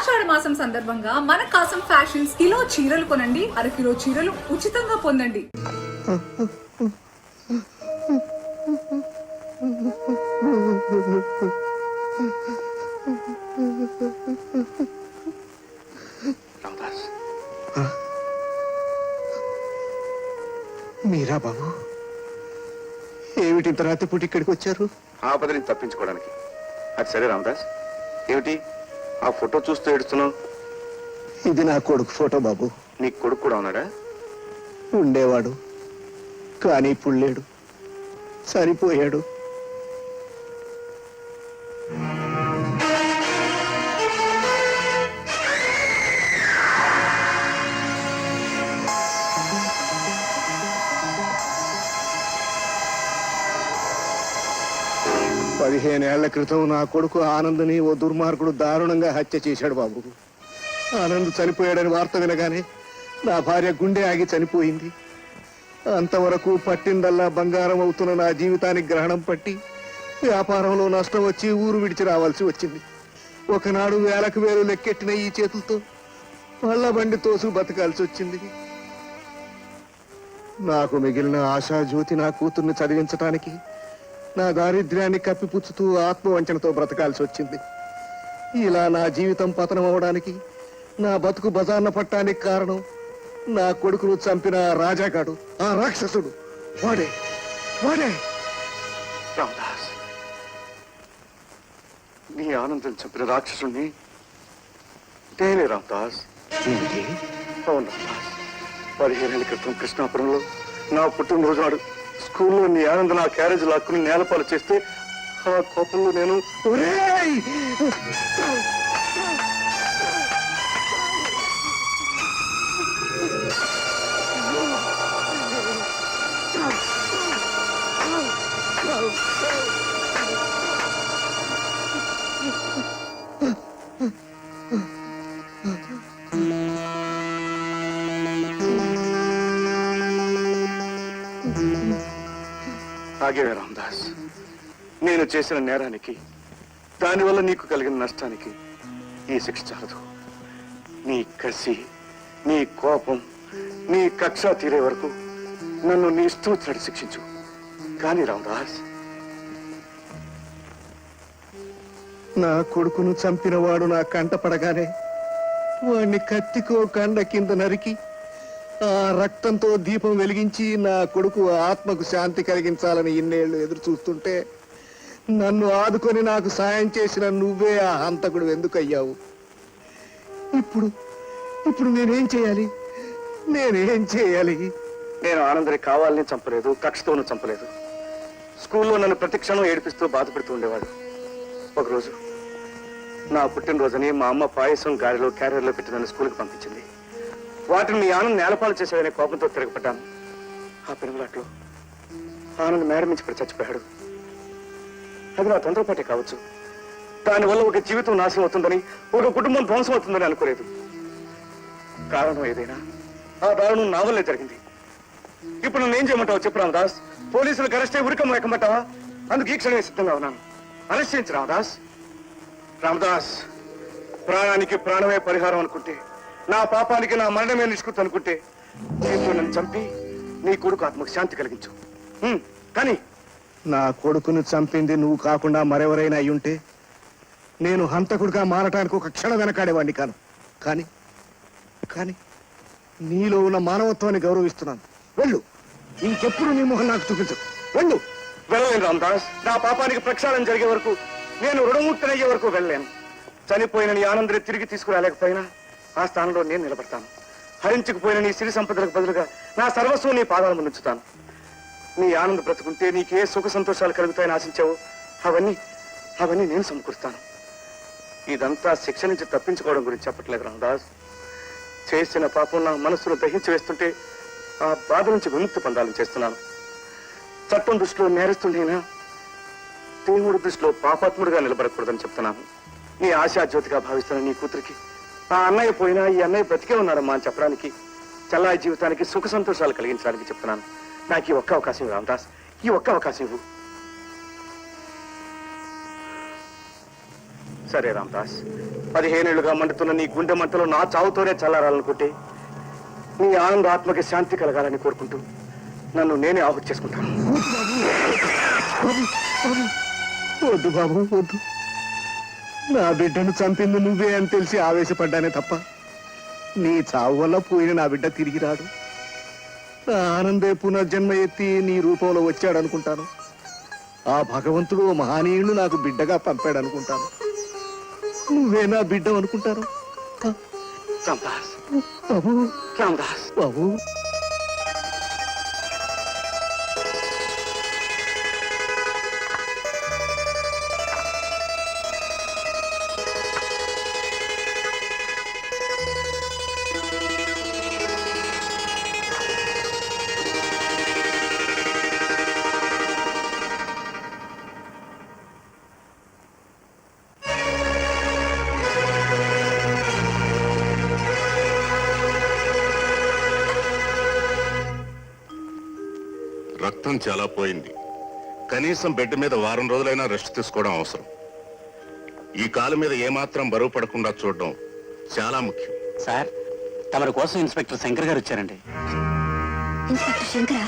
ఆషాఢ మాసం సందర్భంగా మన కాసం ఫ్యాషన్స్ కిలో చీరలు కొనండి, అరకిలో చీరలు ఉచితంగా పొందండి. మీరా బాబు, ఏమిటి ఇంత రాత్రిపూట ఇక్కడికి వచ్చారు? ఆపదని తప్పించుకోవడానికి. అది సరే రామదాస్, ఏమిటి ఆ ఫోటో చూస్తూ ఏడుస్తున్నావు? ఇది నా కొడుకు ఫోటో బాబు. నీ కొడుకు కూడా ఉన్నాడా? ఉండేవాడు, కానీ ఇప్పుడు లేడు, సరిపోయాడు. పదిహేనేళ్ల క్రితం నా కొడుకు ఆనంద్ని ఓ దుర్మార్గుడు దారుణంగా హత్య చేశాడు బాబు. ఆనంద్ చనిపోయాడని వార్త వినగానే నా భార్య గుండె ఆగి చనిపోయింది. అంతవరకు పట్టిందల్లా బంగారం అవుతున్న నా జీవితానికి గ్రహణం పట్టి వ్యాపారంలో నష్టం వచ్చి ఊరు విడిచి రావాల్సి వచ్చింది. ఒకనాడు వేలకు వేలు లెక్కెట్టిన ఈ చేతులతో పళ్ళ బండి తోసు బతకాల్సి వచ్చింది. నాకు మిగిలిన ఆశాజ్యోతి నా కూతుర్ని చదివించటానికి నా దారిద్ర్యాన్ని కప్పిపుచ్చుతూ ఆత్మవంచనతో బ్రతకాల్సి వచ్చింది. ఇలా నా జీవితం పతనం అవడానికి, నా బతుకు బజార్న పట్టానికి కారణం నా కొడుకును చంపిన రాజాగాడు, ఆ రాక్షసుడు. వాడే వాడే రామదాస్, నీ ఆనందం చంపిన రాక్షసుణ్ణి నేనే రామదాస్. అవును రామదాస్, 15 ఏళ్ల క్రితం కృష్ణాపురంలో నా పుట్టినరోజు నాడు స్కూల్లో నీ ఆనంద నా క్యారేజ్ లాక్కుని నేలపాలు చేస్తే ఆ కోపంలో నేను ఆగేవే రామదాస్. నేను చేసిన నేరానికి, దానివల్ల నీకు కలిగిన నష్టానికి ఈ శిక్ష చాలదు. నీ కసి, నీ కోపం, నీ కక్ష తీరే వరకు నన్ను నీ ఇష్టం వచ్చినట్టు శిక్షించు. కానీ రామదాస్, నా కొడుకును చంపిన వాడు నా కంట పడగానే వాడిని కత్తికో కండ కింద నరికి ఆ రక్తంతో దీపం వెలిగించి నా కొడుకు ఆత్మకు శాంతి కలిగించాలని ఇన్నేళ్లు ఎదురు చూస్తుంటే నన్ను ఆదుకొని నాకు సాయం చేసిన నువ్వే ఆ హంతకుడు ఎందుకయ్యావు? ఇప్పుడు ఇప్పుడు నేనేం చేయాలి? నేను ఆనందని కావాలని చంపలేదు, కక్షతోనూ చంపలేదు. స్కూల్లో నన్ను ప్రతి క్షణం ఏడిపిస్తూ బాధపెడుతూ ఉండేవాడు. ఒకరోజు నా పుట్టినరోజుని మా అమ్మ పాయసం గాలిలో క్యారియర్లో పెట్టి నన్ను స్కూల్కి పంపించింది. వాటిని మీ ఆనంద్ నేలపాలు చేసేదనే కోపంతో తిరగపడ్డాను. ఆ పెనుగులాట్లో ఆనంద్ మేడ నుంచి పడి చచ్చిపోయాడు. అది నా తొందరపాటే కావచ్చు, దానివల్ల ఒక జీవితం నాశనం అవుతుందని, ఒక కుటుంబం ధ్వంసం అవుతుందని అనుకోలేదు. కారణం ఏదైనా ఆ దారుణం నా వల్లే జరిగింది. ఇప్పుడు నన్ను ఏం చేయమంటావు చెప్పు రామదాస్? పోలీసులకు అరెస్ట్ అయ్యి ఉరికమ్మ ఎక్కమంటావా? అందుకు ఈ క్షణమే సిద్ధంగా ఉన్నాను. అరెస్ట్ చేయించు రామదాస్. రామదాస్, ప్రాణానికి ప్రాణమే పరిహారం అనుకుంటే, నా పాపానికి నా మరణమే నిష్కృతి అనుకుంటే, దీంతో నన్ను చంపి నీ కొడుకు ఆత్మకు శాంతి కలిగించు. కానీ నా కొడుకును చంపింది నువ్వు కాకుండా మరెవరైనా అయ్యుంటే నేను హంతకుడిగా మారటానికి ఒక క్షణం వెనకాడేవాడిని కాను. కానీ కానీ నీలో ఉన్న మానవత్వాన్ని గౌరవిస్తున్నాను. వెళ్ళు, ఇంకెప్పుడు నీ మొహం నాకు చూపించు. వెళ్ళు. వెళ్ళలేను రామదాస్. నా పాపానికి ప్రక్షాళన జరిగే వరకు, నేను రుణముక్తనయ్యే వరకు వెళ్ళలేను. చనిపోయిన నీ ఆనందని తిరిగి తీసుకురాలేకపోయినా ఆ స్థానంలో నేను నిలబడతాను. హరించుకుపోయిన నీ సిరి సంపదలకు బదులుగా నా సర్వస్వం నీ పాదాల ముందు ఉంచుతాను. నీ ఆనంద బ్రతుకుంటే నీకే సుఖ సంతోషాలు కలుగుతాయని ఆశించావు, అవన్నీ నేను సమకూరుస్తాను. ఇదంతా శిక్ష నుంచి తప్పించుకోవడం గురించి చెప్పట్లేదు రామదాస్. చేసిన పాపం నా మనస్సును దహించి వేస్తుంటే ఆ బాధ నుంచి విముక్తి పొందాలని చేస్తున్నాను. చట్టం దృష్టిలో నేరస్తుడైనా దేవుడి దృష్టిలో పాపాత్ముడిగా నిలబడకూడదని చెప్తున్నాను. నీ ఆశాజ్యోతిగా భావిస్తున్న నీ కూతురికి ఆ అన్నయ్య పోయినా ఈ అన్నయ్య బ్రతికే ఉన్నాడమ్మా అని చెప్పడానికి, చల్లాయి జీవితానికి సుఖ సంతోషాలు కలిగించడానికి చెప్తున్నాను. నాకు ఈ ఒక్క అవకాశం రామదాస్, ఈ ఒక్క అవకాశం ఇవ్వు. సరే రామదాస్, 15 ఏళ్లుగా మండుతున్న నీ గుండె మంటలో నా చావుతోనే చల్లారాలనుకుంటే నీ ఆనంద ఆత్మకి శాంతి కలగాలని కోరుకుంటూ నన్ను నేనే ఆహుతి చేసుకుంటాను. వద్దు బాబు వద్దు. నా బిడ్డను చంపింది నువ్వే అని తెలిసి ఆవేశపడ్డానే తప్ప నీ చావు వల్ల పోయిన నా బిడ్డ తిరిగి రాడు. నా ఆనందే పునర్జన్మ ఎత్తి నీ రూపంలో వచ్చాడనుకుంటాను. ఆ భగవంతుడు ఓ మహనీయుడు నాకు బిడ్డగా పంపాడనుకుంటాను. నువ్వే నా బిడ్డ అనుకుంటాను. రామదాస్, బాబు రామదాస్, బాబు రక్తం చాలా పోయింది. కనీసం బెడ్ మీద వారం రోజులైనా రెస్ట్ తీసుకోవడం అవసరం. ఈ కాలు మీద ఏమాత్రం బరువు పడకుండా చూడడం చాలా ముఖ్యం. సార్, తమరి కోసం ఇన్స్పెక్టర్ శంకర్ గారు వచ్చారండి. ఇన్స్పెక్టర్ శంకరా?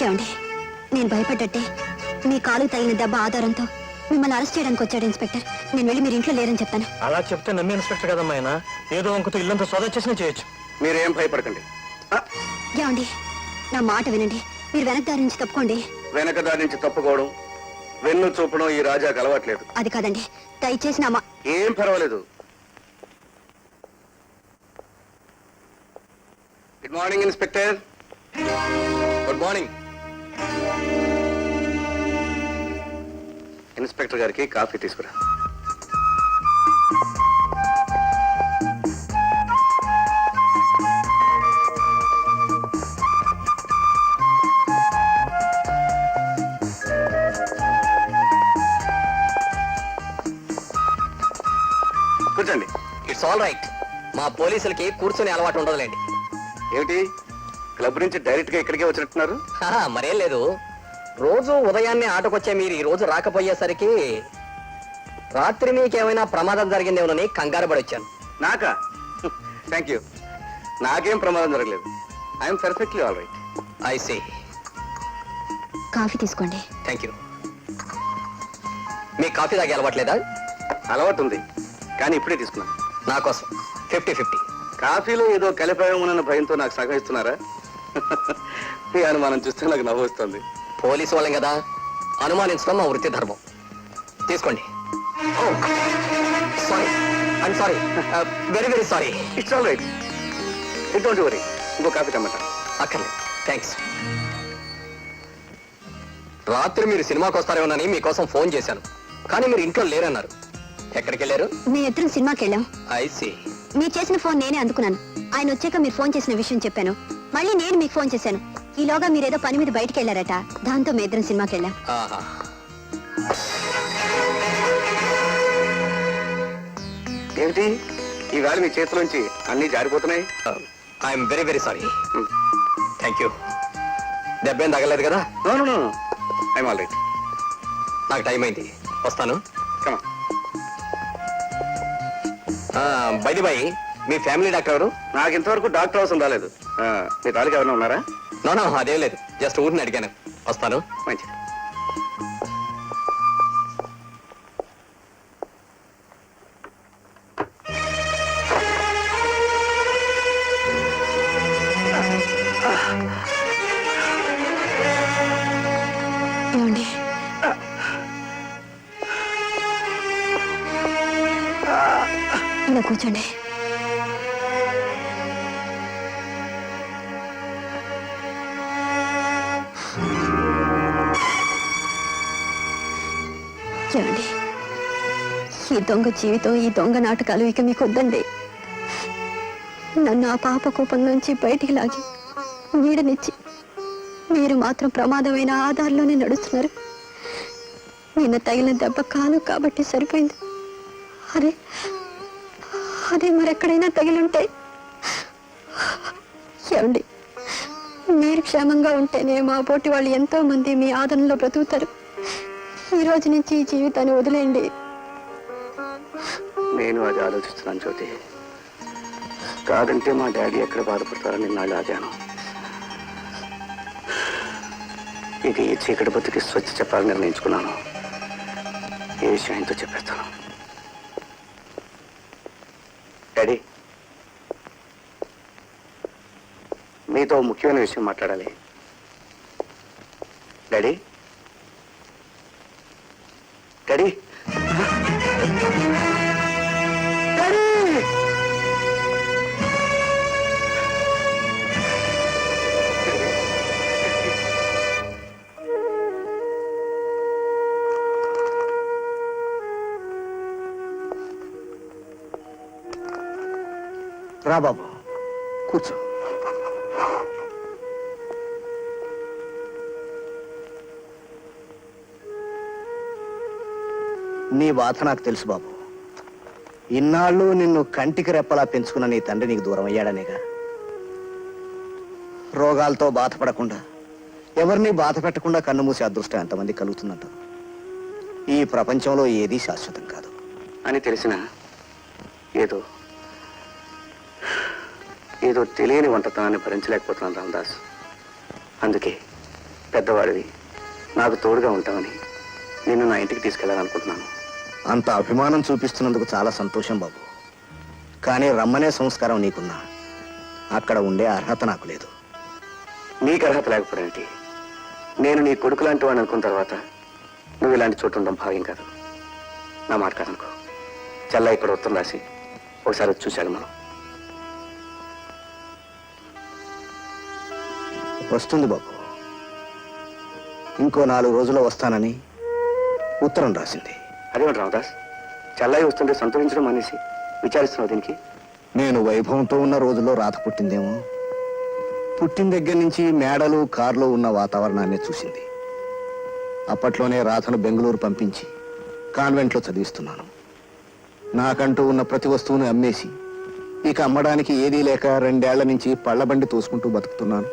ఏమండి, నేను భయపడ్డట్టే మీ కాలు తగిలిన దెబ్బ ఆధారంతో మిమ్మల్ని అరెస్ట్ చేయడానికి వచ్చాడు ఇన్స్పెక్టర్. నేను వెళ్ళి మీరు ఇంట్లో లేరని చెప్తాను. అలా చెప్తే నమ్మి ఇన్స్పెక్టర్ కదమ్మా ఆయన. ఏదో అంకుతో ఇల్లంతా సోదా చేసినా చేయొచ్చు. మీరేం భయపడకండి. ఏమండి, నా మాట వినండి. మీరు వెనక దారి నుంచి తప్పుకోండి. వెనక దారి నుంచి తప్పుకోవడం, వెన్ను చూపడం ఈ రాజాకు అలవాట్లేదు. అది కాదండి, దయచేసి నా ఏం పర్వాలేదు. Good morning inspector. Good morning. Inspector గారికి కాఫీ తీసుకురా. కూర్చోండి. It's all right. మా పోలీసులకి కూర్చొని అలవాటు ఉండదులేండి. ఏమిటి, క్లబ్ నుంచి డైరెక్ట్ గా ఇక్కడికే వచ్చినట్టున్నారు? మరేం లేదు. రోజు ఉదయాన్నే ఆటకొచ్చే మీరు ఈ రోజు రాకపోయేసరికి రాత్రి మీకేమైనా ప్రమాదం జరిగిందేమోనని కంగారు పడి వచ్చాను. నాకా? Thank you. నాకేం ప్రమాదం జరగలేదు. I'm perfectly all right. I see. Coffee తీసుకోండి. Thank you. మీ కాఫీ తాగే అలవాట్లేదా? అలవాటు ఉంది, కానీ ఇప్పుడే తీసుకున్నాను. నా కోసం 50-50. కాఫీలో ఏదో కలిపాయమోనన్న భయంతో నాకు సగం ఇస్తున్నారా? ఈ అనుమానం చూస్తే నాకు నవ్వు వస్తుంది. పోలీసు వాళ్ళం కదా, అనుమానించడం మా వృత్తి ధర్మం. తీసుకోండి. Sorry, I'm sorry, very very sorry. It's all right. Don't worry. ఇంకో కాఫీ టమాటా అక్కర్లేదు, థ్యాంక్స్. రాత్రి మీరు సినిమాకి వస్తారేమోనని మీకోసం ఫోన్ చేశాను, కానీ మీరు ఇంట్లో లేరన్నారు. ఎక్కడికి వెళ్ళారు? మీ ఇద్దరం సినిమాకి వెళ్ళాం. I see. మీరు చేసిన ఫోన్ నేనే అందుకున్నాను. ఆయన వచ్చాక మీరు ఫోన్ చేసిన విషయం చెప్పాను. మళ్ళీ నేను మీకు ఫోన్ చేశాను. ఈలోగా మీరేదో పని మీద బయటికి వెళ్ళారట. దాంతో మీ ఇద్దరం సినిమాకి వెళ్ళాం. ఆహా. ఏమిటి, ఈవేళ మీ చేతిలోంచి అన్ని జారిపోతున్నాయి? I'm very very sorry. Thank you. దెబ్బేం తగలేదు కదా? No, I'm all right. నాకు టైం అయింది, వస్తాను. కమా. బై బై, మీ ఫ్యామిలీ డాక్టర్ ఎవరు? నాకు ఇంతవరకు డాక్టర్ అవసరం రాలేదు. మీ తాలూకు ఎవరైనా ఉన్నారా? నో అదేం లేదు, జస్ట్ ఊరిని అడిగాను. వస్తాను. మంచిది. ఏమండి, ఇలా కూర్చోండి. ఏమండి, ఈ దొంగ జీవితం, ఈ దొంగ నాటకాలు ఇక మీకు వద్దండి. నన్ను ఆ పాప కూపం నుంచి బయటికి లాగి వీడనిచ్చి మీరు మాత్రం ప్రమాదమైన ఆధార్లోనే నడుస్తున్నారు. నిన్న తగిలిన దెబ్బ కాలు కాబట్టి సరిపోయింది. అదే మరెక్కడైనా తగిలుంటే? ఏమండి, మీరు క్షేమంగా ఉంటేనే మా పోటీ వాళ్ళు ఎంతో మంది మీ ఆదరణలో బ్రతుకుతారు. ఈ రోజు నుంచి ఈ జీవితాన్ని వదిలేయండి. నేను అది ఆలోచిస్తున్నాను జ్యోతి. కాదంటే మా డాడీ ఎక్కడ బాధపడతారని నాళ్ళు ఆగాను. ఇక ఈ చీకటి బతుకి స్వచ్ఛ చెప్పాలని నిర్ణయించుకున్నాను. ఏ విషయం ఆయనతో చెప్పేస్తాను. డాడీ, మీతో ముఖ్యమైన విషయం మాట్లాడాలి. డాడీ డాడీ రా బాబు, కూర్చో. నీ బాధ నాకు తెలుసు బాబు. ఇన్నాళ్ళు నిన్ను కంటికి రెప్పలా పెంచుకున్న నీ తండ్రి నీకు దూరం అయ్యాడనేగా. రోగాలతో బాధపడకుండా, ఎవరిని బాధ పెట్టకుండా కన్నుమూసే అదృష్టం ఎంతమంది కలుగుతుందంట. ఈ ప్రపంచంలో ఏదీ శాశ్వతం కాదు అని తెలిసినా ఏదో తెలియని వంటతనాన్ని భరించలేకపోతున్నాను రామదాస్. అందుకే పెద్దవాడివి, నాకు తోడుగా ఉంటామని నిన్ను నా ఇంటికి తీసుకెళ్ళాలనుకుంటున్నాను. అంత అభిమానం చూపిస్తున్నందుకు చాలా సంతోషం బాబు. కానీ రమ్మనే సంస్కారం నీకున్నా అక్కడ ఉండే అర్హత నాకు లేదు. నీకు అర్హత లేకపోయినట్టు నేను నీ కొడుకు లాంటి వాడిని అనుకున్న తర్వాత నువ్వు ఇలాంటి చోటు ఉండడం భావ్యం కాదు. నా మాట కాదనుకో. చెల్ల ఇక్కడ ఉత్తరం రాసి ఒకసారి వచ్చి చూశాడు. మనం వస్తుంది బాబు. ఇంకో 4 రోజుల్లో వస్తానని ఉత్తరం రాసింది. అదేమిటి రామదాస్, చెల్లాయి వస్తుంటే సంతోషించడం అనేసి విచారిస్తున్నావు దీనికి? నేను వైభవంతో ఉన్న రోజుల్లో రాత పుట్టిందేమో. పుట్టిన దగ్గర నుంచి మేడలు, కార్లు ఉన్న వాతావరణాన్ని చూసింది. అప్పట్లోనే రాధను బెంగళూరు పంపించి కాన్వెంట్లో చదివిస్తున్నాను. నాకంటూ ఉన్న ప్రతి వస్తువును అమ్మేసి ఇక అమ్మడానికి ఏదీ లేక 2 ఏళ్ల నుంచి పళ్ళబండి తోసుకుంటూ బతుకుతున్నాను.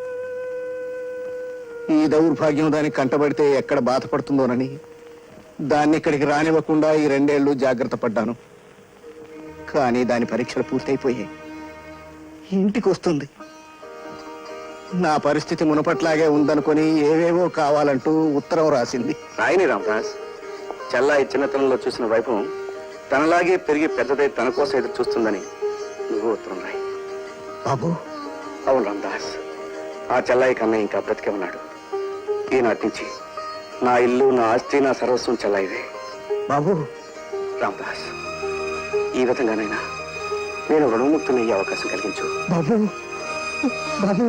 ఈ దౌర్భాగ్యం దానికి కంటబడితే ఎక్కడ బాధపడుతుందోనని దాన్ని ఇక్కడికి రానివ్వకుండా ఈ 2 ఏళ్ళు జాగ్రత్త పడ్డాను. కానీ దాని పరీక్షలు పూర్తయిపోయాయి. ఇంటికి వస్తుంది. నా పరిస్థితి మునపట్లాగే ఉందనుకొని ఏవేవో కావాలంటూ ఉత్తరం రాసింది. రాయని రామదాస్, చెల్లాయి చిన్నతనంలో చూసిన వైభవం తనలాగే పెరిగి పెద్దదై తన కోసం ఎదురు చూస్తుందని నువ్వు ఉత్తరం రాయి. బాబు, అవును రామదాస్, ఆ చెల్లాయి కన్నా ఇంకా బ్రతికే ఉన్నాడు. ఈనాటి నుంచి నా ఇల్లు, నా ఆస్తి, నా సర్వస్వం చెల్లాయివే. బాబు. రామదాస్, ఈ విధంగానైనా నేను రుణముక్తునయ్యే అవకాశం కలిగించు. బాబు, బాబు.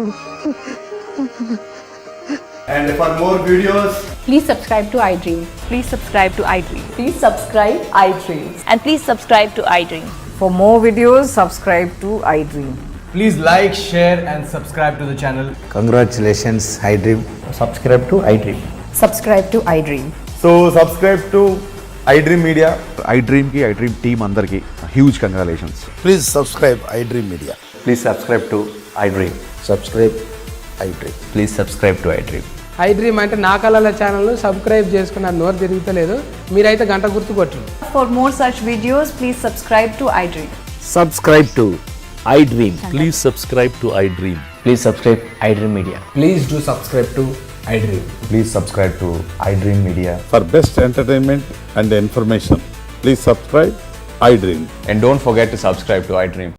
And for more videos, Please subscribe to iDream. Please subscribe to iDream. Please subscribe iDream. And please subscribe to iDream. For more videos, subscribe to iDream. please like, share and subscribe to the channel. Congratulations, iDream. Subscribe to iDream. Subscribe to iDream. So subscribe to iDream Media. iDream ki iDream team andarki huge congratulations. Please subscribe iDream Media. Please subscribe to iDream. Subscribe iDream. Please subscribe to iDream. iDream అంటే నా కళల channel subscribe చేసుకున్న నోరు తిరుగుతలేదు. మీరైతే గంట గుర్తు కొట్టండి. For more such videos, please subscribe to iDream. Subscribe to iDream. Please subscribe to iDream. Please subscribe iDream Media. Please do subscribe to iDream. Please subscribe to iDream Media. For best entertainment and information, please subscribe iDream. And don't forget to subscribe to iDream.